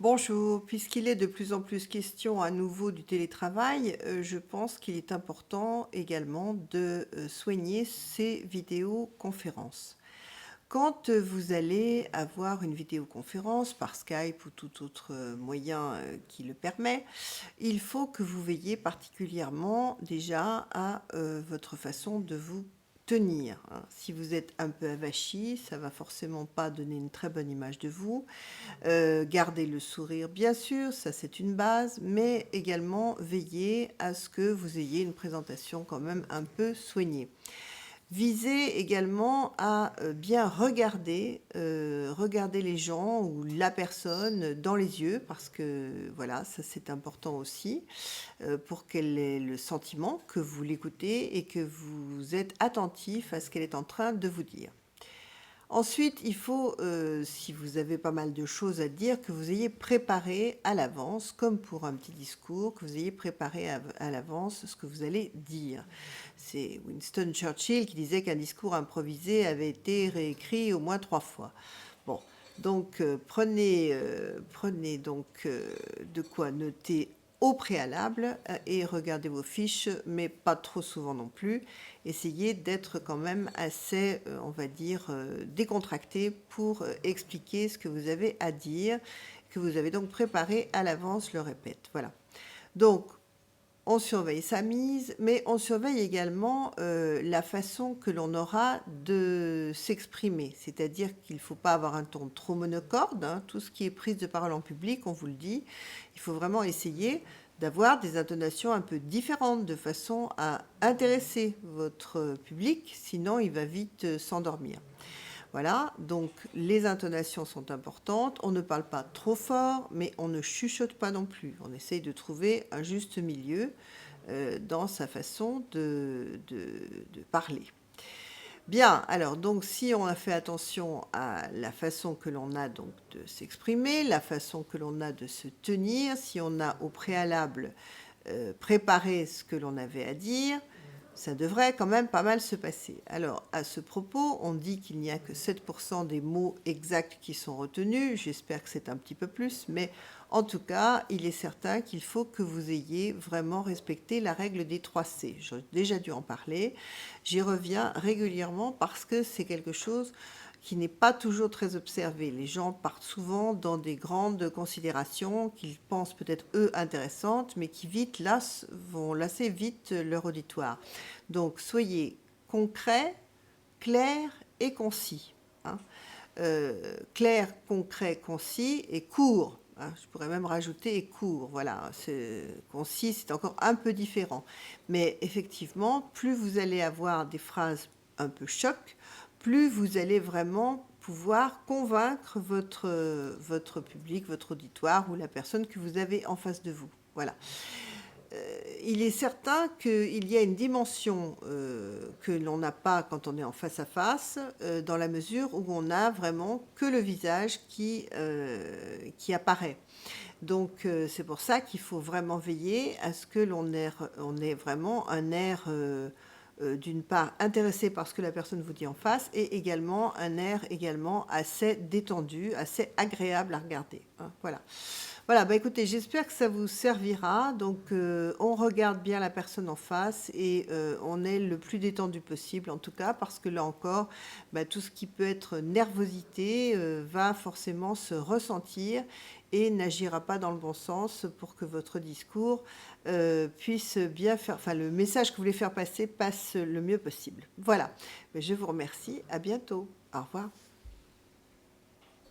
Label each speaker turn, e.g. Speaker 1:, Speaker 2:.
Speaker 1: Bonjour, puisqu'il est de plus en plus question à nouveau du télétravail, je pense qu'il est important également de soigner ces vidéoconférences. Quand vous allez avoir une vidéoconférence par Skype ou tout autre moyen qui le permet, il faut que vous veilliez particulièrement déjà à votre façon de vous tenir, hein. Si vous êtes un peu avachi, ça va forcément pas donner une très bonne image de vous. Garder le sourire, bien sûr, ça c'est une base, mais également veiller à ce que vous ayez une présentation quand même un peu soignée. Visez également à bien regarder les gens ou la personne dans les yeux, parce que voilà, ça c'est important aussi, pour qu'elle ait le sentiment que vous l'écoutez et que vous êtes attentif à ce qu'elle est en train de vous dire. Ensuite, il faut, si vous avez pas mal de choses à dire, que vous ayez préparé à l'avance, comme pour un petit discours, que vous ayez préparé à l'avance ce que vous allez dire. C'est Winston Churchill qui disait qu'un discours improvisé avait été réécrit au moins 3 fois. Bon, donc prenez donc de quoi noter au préalable et regardez vos fiches, mais pas trop souvent non plus. Essayez d'être quand même assez, on va dire, décontracté pour expliquer ce que vous avez à dire, que vous avez donc préparé à l'avance, je le répète. Voilà. Donc, on surveille sa mise, mais on surveille également la façon que l'on aura de s'exprimer. C'est-à-dire qu'il ne faut pas avoir un ton trop monocorde, hein. Tout ce qui est prise de parole en public, on vous le dit, il faut vraiment essayer d'avoir des intonations un peu différentes de façon à intéresser votre public, sinon il va vite s'endormir. Voilà, donc les intonations sont importantes. On ne parle pas trop fort, mais on ne chuchote pas non plus. On essaye de trouver un juste milieu dans sa façon de parler. Bien, alors donc si on a fait attention à la façon que l'on a donc de s'exprimer, la façon que l'on a de se tenir, si on a au préalable préparé ce que l'on avait à dire, ça devrait quand même pas mal se passer. Alors, à ce propos, on dit qu'il n'y a que 7% des mots exacts qui sont retenus. J'espère que c'est un petit peu plus, mais en tout cas, il est certain qu'il faut que vous ayez vraiment respecté la règle des 3 C. J'ai déjà dû en parler. J'y reviens régulièrement parce que c'est quelque chose qui n'est pas toujours très observé. Les gens partent souvent dans des grandes considérations qu'ils pensent peut-être eux intéressantes, mais qui vont lasser vite leur auditoire. Donc soyez concret, clair et concis, hein. Clair, concret, concis et court, hein. Je pourrais même rajouter et court. Voilà, concis, c'est encore un peu différent. Mais effectivement, plus vous allez avoir des phrases un peu choc, plus vous allez vraiment pouvoir convaincre votre public, votre auditoire ou la personne que vous avez en face de vous. Voilà. Il est certain qu'il y a une dimension que l'on n'a pas quand on est en face à face, dans la mesure où on n'a vraiment que le visage qui apparaît. Donc c'est pour ça qu'il faut vraiment veiller à ce que on ait vraiment un air, d'une part intéressé par ce que la personne vous dit en face et également un air également assez détendu, assez agréable à regarder, hein, voilà. Voilà, bah, écoutez, j'espère que ça vous servira. Donc on regarde bien la personne en face et on est le plus détendu possible en tout cas parce que là encore, bah, tout ce qui peut être nervosité, va forcément se ressentir et n'agira pas dans le bon sens pour que votre discours, puisse bien faire enfin le message que vous voulez faire passer passe le mieux possible. Voilà, beh, je vous remercie, à bientôt. Au revoir.